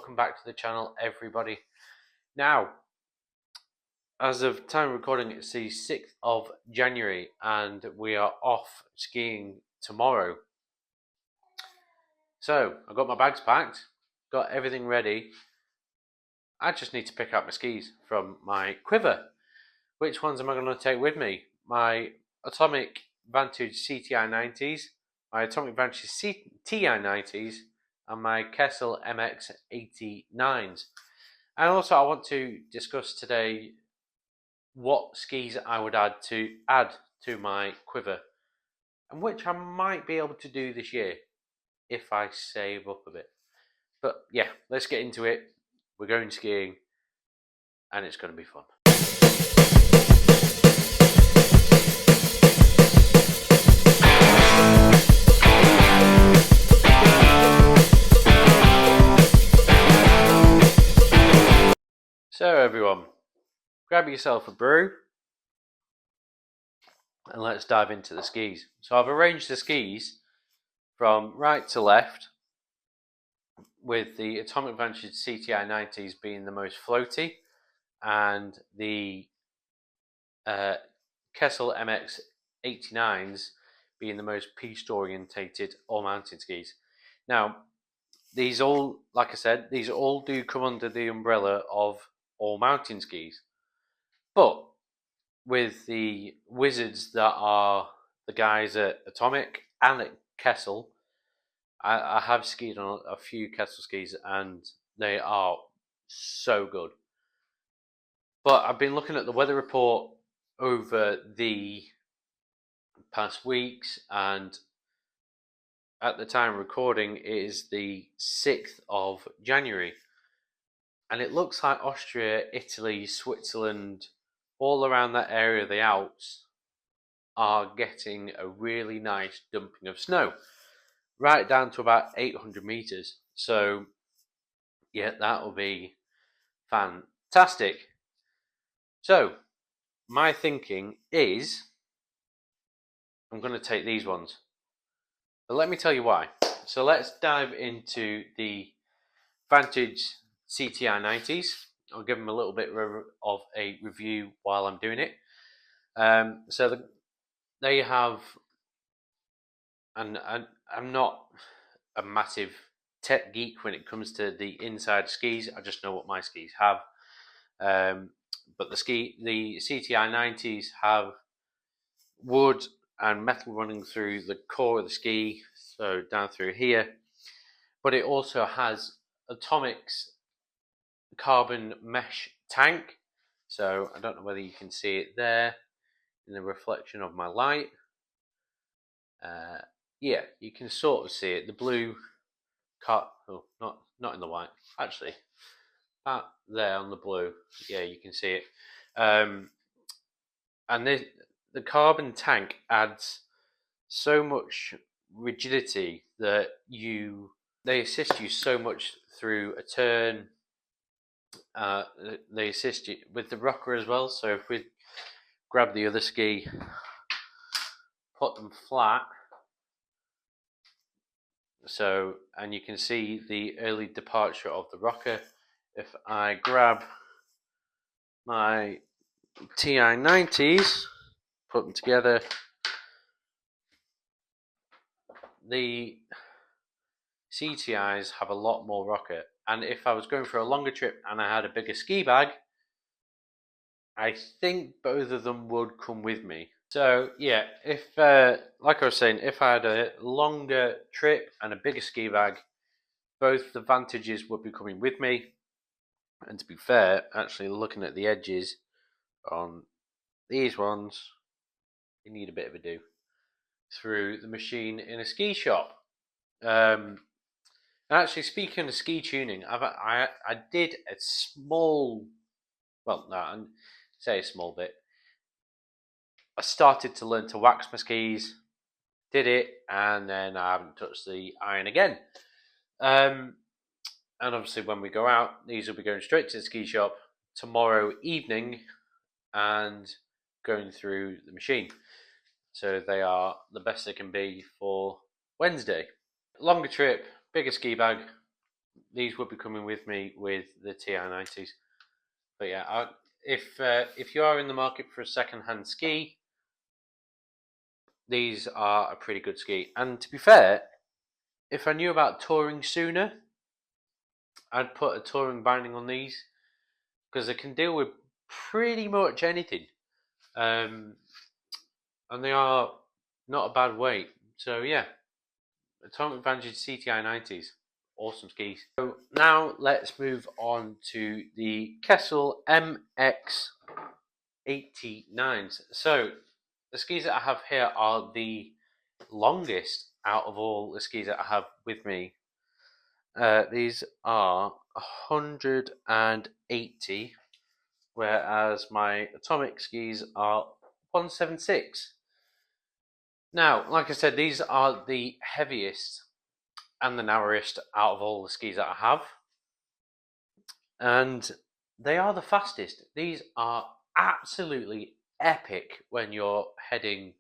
welcome back to the channel, everybody. Now, as of time of recording, it's the 6th of January and we are off skiing tomorrow. So, I've got my bags packed, got everything ready. I just need to pick out my skis from my Quiver. Which ones am I going to take with me? My Atomic Vantage CTI 90s, my Atomic Vantage TI 90s, and my Kaestle MX 89s. And also I want to discuss today what skis I would add to my Quiver, and which I might be able to do this year if I save up a bit. But yeah, let's get into it. We're going skiing and it's going to be fun. So everyone, grab yourself a brew and let's dive into the skis. So I've arranged the skis from right to left, with the Atomic Vantage CTI 90s being the most floaty and the Kaestle MX 89s being the most piste orientated all mountain skis. Now, these all, like I said, these all do come under the umbrella of all mountain skis, but with the wizards that are the guys at Atomic and at Kaestle, I have skied on a few Kaestle skis and they are so good. But I've been looking at the weather report over the past weeks, and at the time of recording it is the 6th of January. And it looks like Austria, Italy, Switzerland, all around that area of the Alps are getting a really nice dumping of snow, right down to about 800 meters. So yeah, that will be fantastic. So my thinking is I'm going to take these ones. But let me tell you why. So let's dive into the Vantage CTI 90s. I'll give them a little bit of a review while I'm doing it. They have, and I'm not a massive tech geek when it comes to the inside skis. I just know what my skis have. But the CTI 90s have wood and metal running through the core of the ski, so down through here. But it also has Atomic's carbon mesh tank. So I don't know whether you can see it there in the reflection of my light. Yeah, you can sort of see it. The blue not in the white, actually. That there on the blue, yeah, you can see it. And the carbon tank adds so much rigidity that they assist you so much through a turn. They assist you with the rocker as well. So if we grab the other ski, put them flat, and you can see the early departure of the rocker. If I grab my TI 90s, put them together, the CTIs have a lot more rocker, and if I was going for a longer trip and I had a bigger ski bag, I think both of them would come with me. So yeah, if like I was saying, if I had a longer trip and a bigger ski bag, both the Vantages would be coming with me. And to be fair, actually looking at the edges on these ones, you need a bit of a do through the machine in a ski shop. And actually, speaking of ski tuning, I did a small, well, no, I'd say a small bit. I started to learn to wax my skis, did it, and then I haven't touched the iron again. And obviously when we go out, these will be going straight to the ski shop tomorrow evening and going through the machine. So they are the best they can be for Wednesday. Longer trip, bigger ski bag, these would be coming with me with the TI90s. But yeah, if you are in the market for a second-hand ski, these are a pretty good ski. And to be fair, if I knew about touring sooner, I'd put a touring binding on these because they can deal with pretty much anything. And they are not a bad weight. So yeah, Atomic Vantage CTI 90s, awesome skis. So now let's move on to the Kaestle MX 89s. So the skis that I have here are the longest out of all the skis that I have with me. These are 180, whereas my Atomic skis are 176. Now, like I said, these are the heaviest and the narrowest out of all the skis that I have, and they are the fastest. These are absolutely epic when you're heading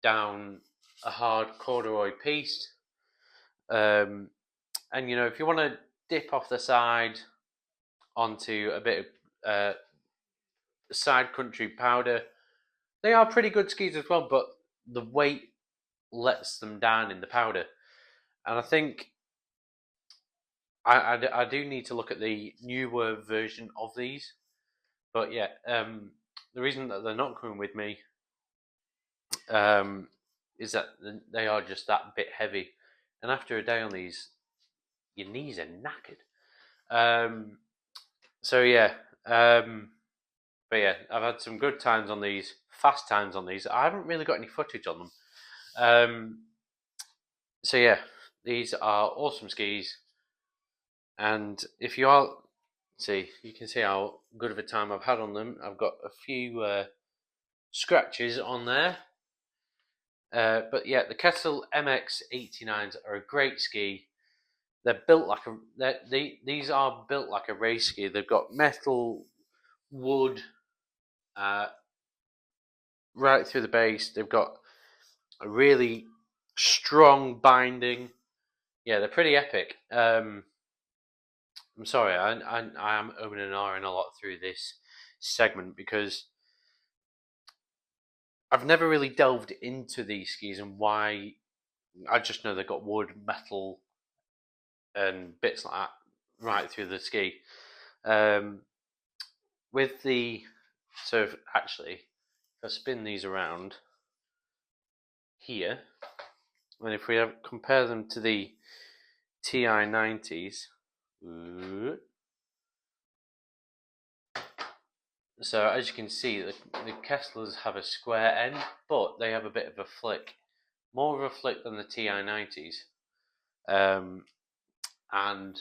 down a hard corduroy piste. And you know, if you want to dip off the side onto a bit of side country powder, they are pretty good skis as well, but the weight lets them down in the powder. And I think I do need to look at the newer version of these. But yeah, the reason that they're not coming with me is that they are just that bit heavy. And after a day on these, your knees are knackered. So yeah, but yeah, I've had some good times on these, fast times on these. I haven't really got any footage on them. So yeah, these are awesome skis. And if you are, see, you can see how good of a time I've had on them. I've got a few scratches on there. But yeah, the Kaestle MX 89s are a great ski. They're built like these are built like a race ski. They've got metal, wood, right through the base. They've got a really strong binding. Yeah, they're pretty epic. I'm sorry, I am opening and ahhing a lot through this segment because I've never really delved into these skis and why. I just know they've got wood, metal, and bits like that right through the ski. With the actually, if I spin these around here, and if we compare them to the TI90s, so as you can see, the Kaestlers have a square end, but they have a bit of a flick, more of a flick than the TI90s, and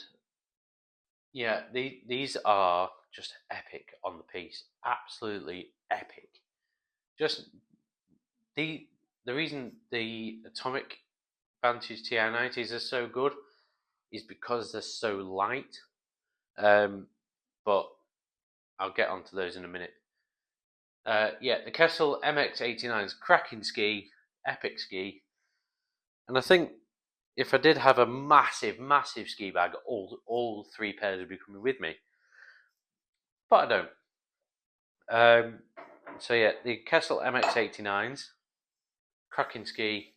yeah, these are just epic on the piece, absolutely epic. Just the reason the Atomic Vantage TI90s are so good is because they're so light. But I'll get onto those in a minute. Yeah, the Kaestle MX89 is cracking ski, epic ski, and I think if I did have a massive ski bag, all three pairs would be coming with me, but I don't. So yeah, the Kaestle MX89s, cracking ski.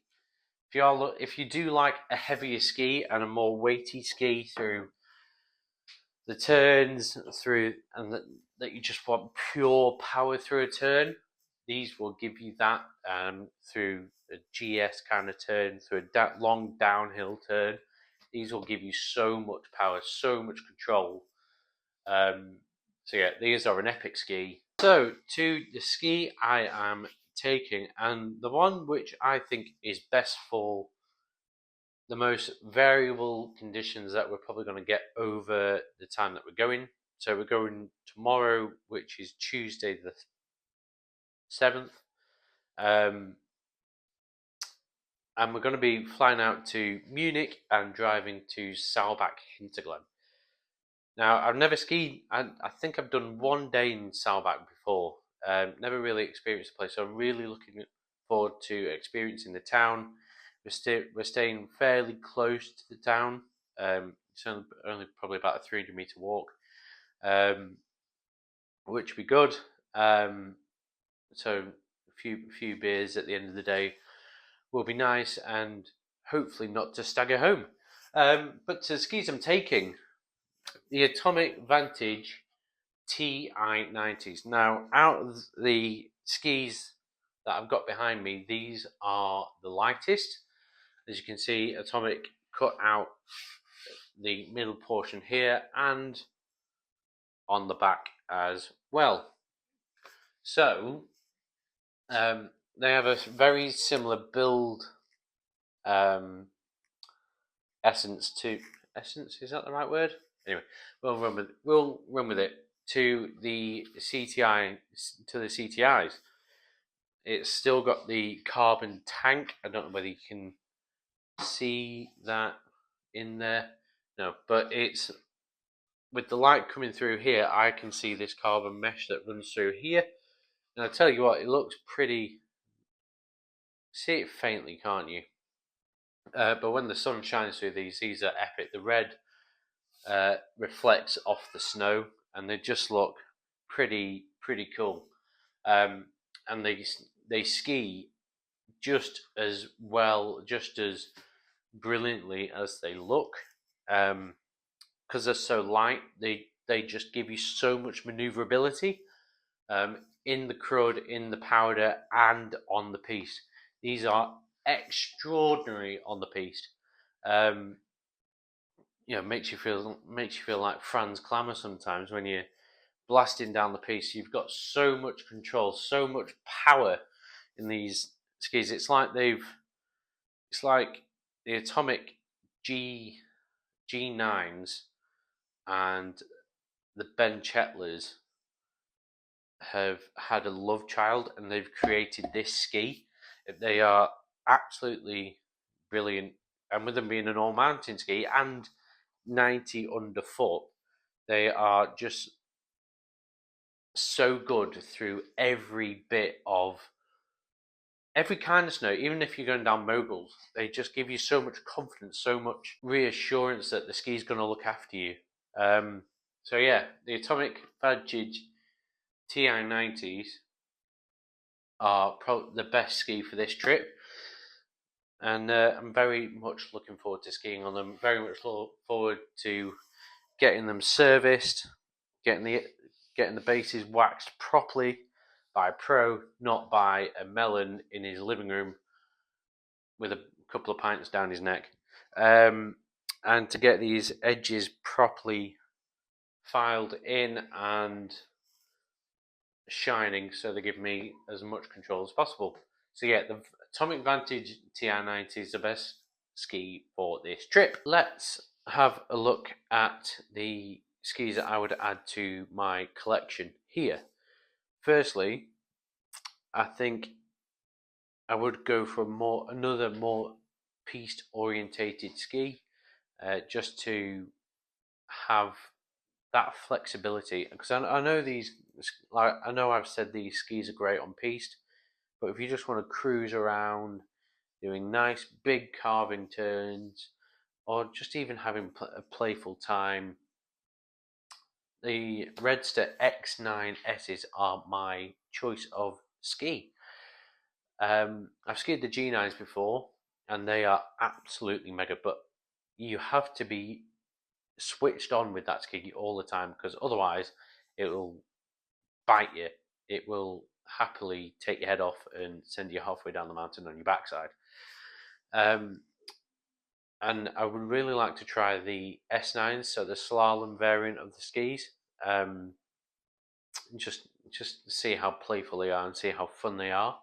If you do like a heavier ski and a more weighty ski through the turns, that you just want pure power through a turn, these will give you that through a GS kind of turn, through a long downhill turn. These will give you so much power, so much control. So yeah, these are an epic ski. So to the ski I am taking, and the one which I think is best for the most variable conditions that we're probably going to get over the time that we're going. So we're going tomorrow, which is Tuesday the 7th. And we're going to be flying out to Munich and driving to Saalbach Hinterglen. Now, I've never skied. I think I've done one day in Saalbach before. Never really experienced the place, so I'm really looking forward to experiencing the town. We're staying fairly close to the town, It's only probably about a 300-meter walk, which would be good. So a few beers at the end of the day will be nice, and hopefully not to stagger home. But to skis I'm taking, the Atomic Vantage TI90s. Now, out of the skis that I've got behind me, these are the lightest. As you can see, Atomic cut out the middle portion here and on the back as well. So, they have a very similar build essence, is that the right word? Anyway, we'll run with it to the CTIs. It's still got the carbon tank. I don't know whether you can see that in there. No, but it's with the light coming through here, I can see this carbon mesh that runs through here. And I tell you what, it looks pretty. See it faintly, can't you? But when the sun shines through these are epic. The red reflects off the snow, and they just look pretty cool. And they ski just as well, just as brilliantly as they look. Because they're so light, they just give you so much maneuverability in the crud, in the powder, and on the piste. These are extraordinary on the piste. Makes you feel like Franz Klammer sometimes when you're blasting down the piste. You've got so much control, so much power in these skis. It's like the Atomic G9s and the Ben Chetlers have had a love child, and they've created this ski. They are absolutely brilliant, and with them being an all mountain ski and 90 underfoot, they are just so good through every kind of snow. Even if you're going down moguls, they just give you so much confidence, so much reassurance that the ski's going to look after you. So yeah, the Atomic Vantage TI90s are probably the best ski for this trip, and I'm very much looking forward to skiing on them. Very much look forward to getting them serviced, getting the bases waxed properly by a pro, not by a melon in his living room with a couple of pints down his neck, and to get these edges properly filed in and shining, so they give me as much control as possible. So yeah, the Atomic Vantage TI90 is the best ski for this trip. Let's have a look at the skis that I would add to my collection here. Firstly, I think I would go for another more piste orientated ski, just to have that flexibility. Because I know I know I've said these skis are great on piste, but if you just want to cruise around, doing nice big carving turns, or just even having a playful time, the Redster X9Ss are my choice of ski. I've skied the G9s before, and they are absolutely mega, but you have to be switched on with that ski all the time, because otherwise it will bite you. It will happily take your head off and send you halfway down the mountain on your backside. And I would really like to try the S9s, so the slalom variant of the skis. Just see how playful they are and see how fun they are.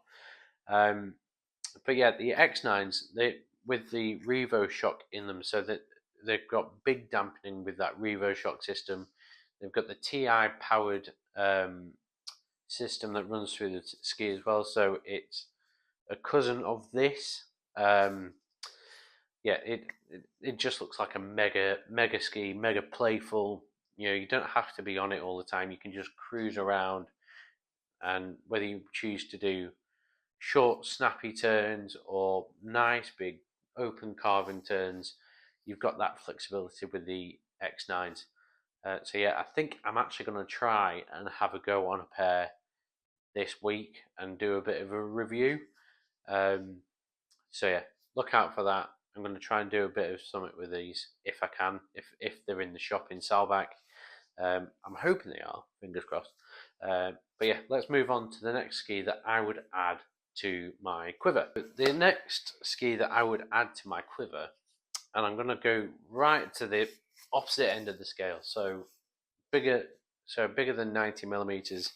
But yeah, the X9s, with the Revo shock in them, so that they've got big dampening with that Revo shock system. They've got the TI powered system that runs through the ski as well, so it's a cousin of this. Yeah, it just looks like a mega ski, mega playful. You don't have to be on it all the time. You can just cruise around, and whether you choose to do short, snappy turns or nice, big, open carving turns, you've got that flexibility with the X9s. So yeah, I think I'm actually going to try and have a go on a pair this week and do a bit of a review. So yeah, look out for that. I'm going to try and do a bit of something with these if I can, if they're in the shop in Salbach. I'm hoping they are, fingers crossed. But yeah, let's move on to the next ski that I would add to my quiver. The next ski that I would add to my quiver, and I'm going to go right to the opposite end of the scale, so bigger than 90 millimeters.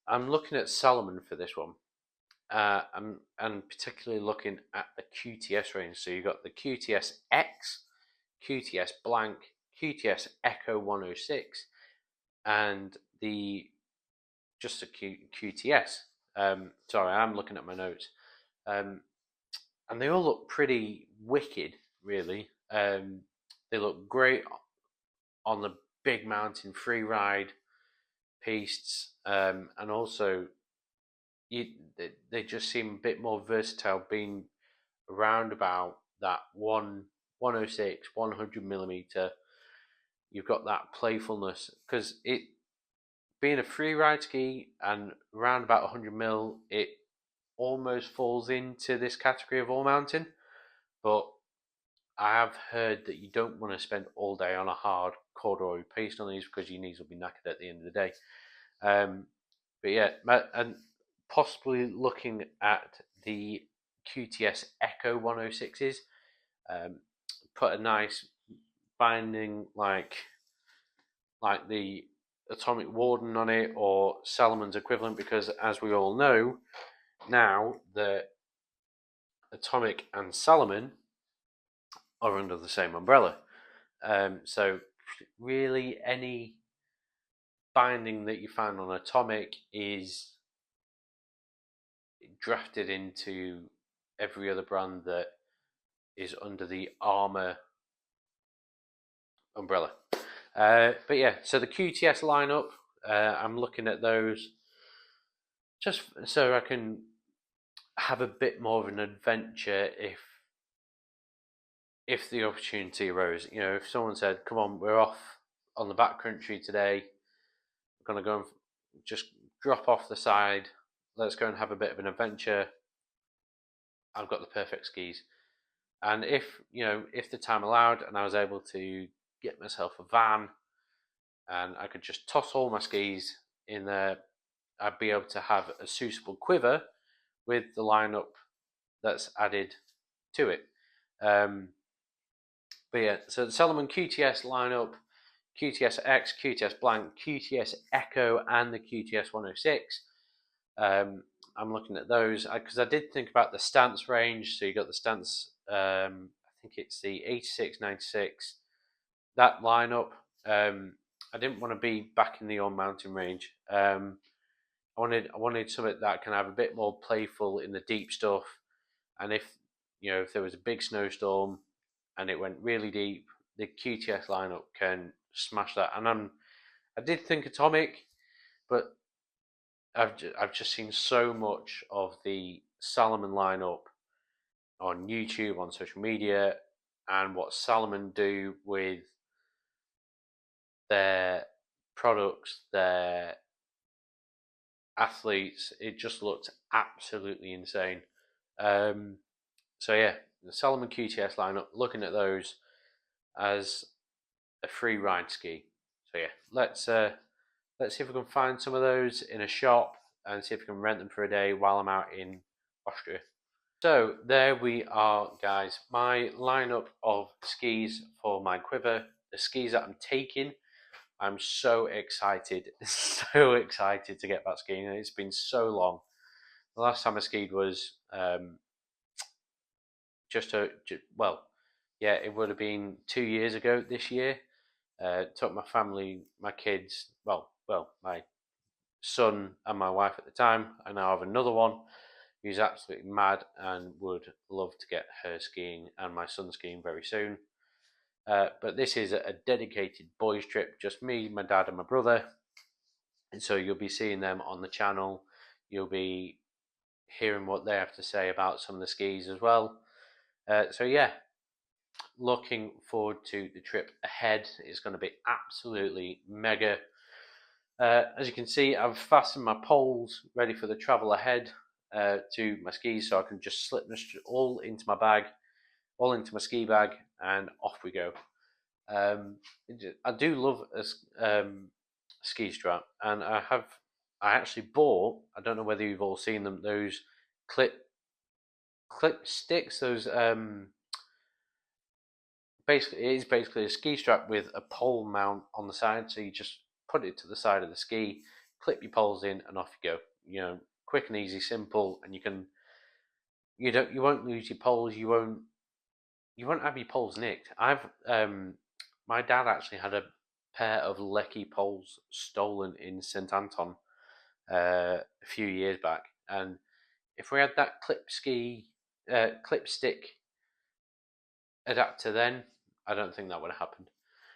I'm looking at Salomon for this one. And particularly looking at the QTS range. So you've got the QTS X, QTS Blank, QTS Echo 106, and just a QTS. Sorry, I'm looking at my notes. And they all look pretty wicked, really. They look great on the big mountain free ride pistes, and also they just seem a bit more versatile, being around about that 106, 100 millimeter. You've got that playfulness because it being a free ride ski and around about 100 mil, it almost falls into this category of all mountain. But I have heard that you don't want to spend all day on a hard corduroy piste on these because your knees will be knackered at the end of the day. But yeah, and possibly looking at the QTS Echo 106s, put a nice binding like the Atomic Warden on it or Salomon's equivalent, because as we all know now, the Atomic and Salomon are under the same umbrella. So really any binding that you find on Atomic is drafted into every other brand that is under the Armour umbrella. But yeah, so the QTS lineup, I'm looking at those just so I can have a bit more of an adventure if the opportunity arose. You know, if someone said, "Come on, we're off on the backcountry today. We're gonna go and just drop off the side. Let's go and have a bit of an adventure." I've got the perfect skis. And if the time allowed and I was able to get myself a van and I could just toss all my skis in there, I'd be able to have a suitable quiver with the lineup that's added to it. But yeah, so the Salomon QTS lineup, QTS X, QTS Blank, QTS Echo, and the QTS 106. I'm looking at those because I did think about the stance range. So you got the stance, I think it's the 86, 96, that lineup. I didn't want to be back in the on mountain range. I wanted something that can have a bit more playful in the deep stuff. And if there was a big snowstorm and it went really deep, the QTS lineup can smash that. And I did think Atomic, but I've just seen so much of the Salomon lineup on YouTube, on social media, and what Salomon do with their products, their athletes. It just looked absolutely insane. So yeah, the Salomon QTS lineup, looking at those as a free ride ski. So yeah, let's see if we can find some of those in a shop and see if we can rent them for a day while I'm out in Austria. So there we are, guys. My lineup of skis for my quiver, the skis that I'm taking. I'm so excited, so excited to get back skiing. It's been so long. The last time I skied was it would have been 2 years ago this year. Took my family, my kids, my son and my wife at the time. I now have another one who's absolutely mad and would love to get her skiing and my son skiing very soon. But this is a dedicated boys trip, just me, my dad and my brother. And so you'll be seeing them on the channel. You'll be hearing what they have to say about some of the skis as well. So yeah, looking forward to the trip ahead. It's going to be absolutely mega. As you can see, I've fastened my poles ready for the travel ahead to my skis, so I can just slip them all into my bag, all into my ski bag, and off we go. I do love a ski strap, and I actually bought. I don't know whether you've all seen them. Those clip sticks. Those basically it is basically a ski strap with a pole mount on the side. So you just put it to the side of the ski, clip your poles in, and off you go. Quick and easy, simple, and you won't lose your poles. You won't have your poles nicked. My dad actually had a pair of Lecky poles stolen in St Anton a few years back, and if we had that clip stick adapter then, I don't think that would have happened.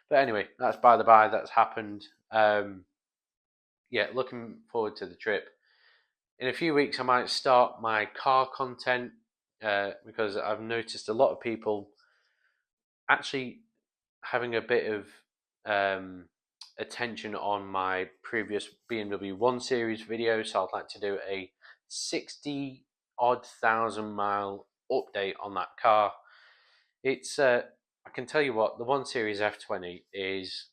But anyway, that's by the by. That's happened. Yeah, looking forward to the trip. In a few weeks, I might start my car content because I've noticed a lot of people actually having a bit of attention on my previous BMW 1 Series video, so I'd like to do a 60 odd thousand mile update on that car. It's I can tell you what, the 1 Series F20 is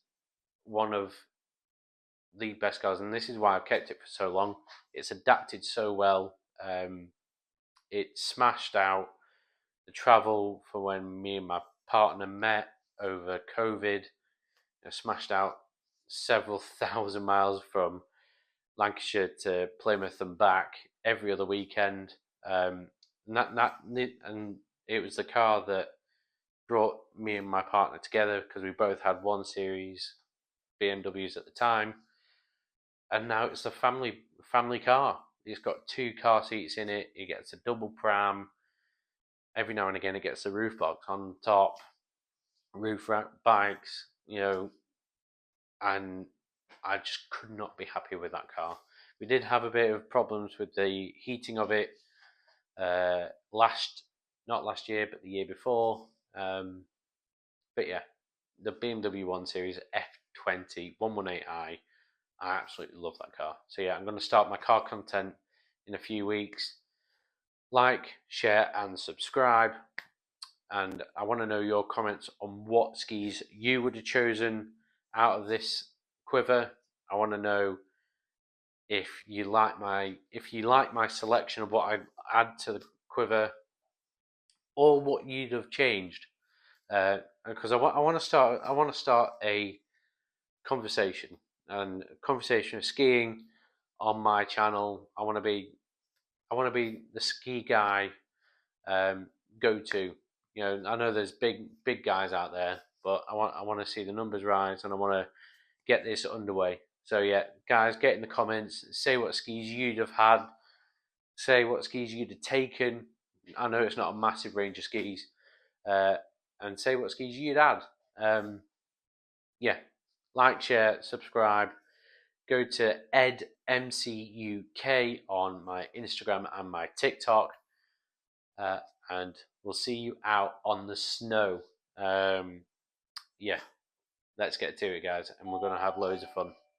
one of the best cars, and this is why I've kept it for so long. It's adapted so well. It smashed out the travel for when me and my partner met over COVID. Smashed out several thousand miles from Lancashire to Plymouth and back every other weekend. And it was the car that brought me and my partner together because we both had 1 Series BMWs at the time, and now it's a family car. It's got 2 car seats in it. It gets a double pram. Every now and again, it gets a roof box on top, roof rack bikes, and I just could not be happy with that car. We did have a bit of problems with the heating of it not last year, but the year before. But yeah, the BMW 1 Series F20 118i, I absolutely love that car. So yeah, I'm going to start my car content in a few weeks. Like, share, and subscribe. And I want to know your comments on what skis you would have chosen out of this quiver. I want to know if you like my selection of what I add to the quiver, or what you'd have changed. Because I want to start a conversation of skiing on my channel. I want to be the ski guy go to. I know there's big guys out there, but I want to see the numbers rise, and I want to get this underway. So yeah, guys, get in the comments, say what skis you'd have had, say what skis you'd have taken. I know it's not a massive range of skis, and say what skis you'd add. Yeah, like, share, subscribe. Go to edmcuk on my Instagram and my TikTok, and we'll see you out on the snow. Yeah, let's get to it, guys, and we're going to have loads of fun.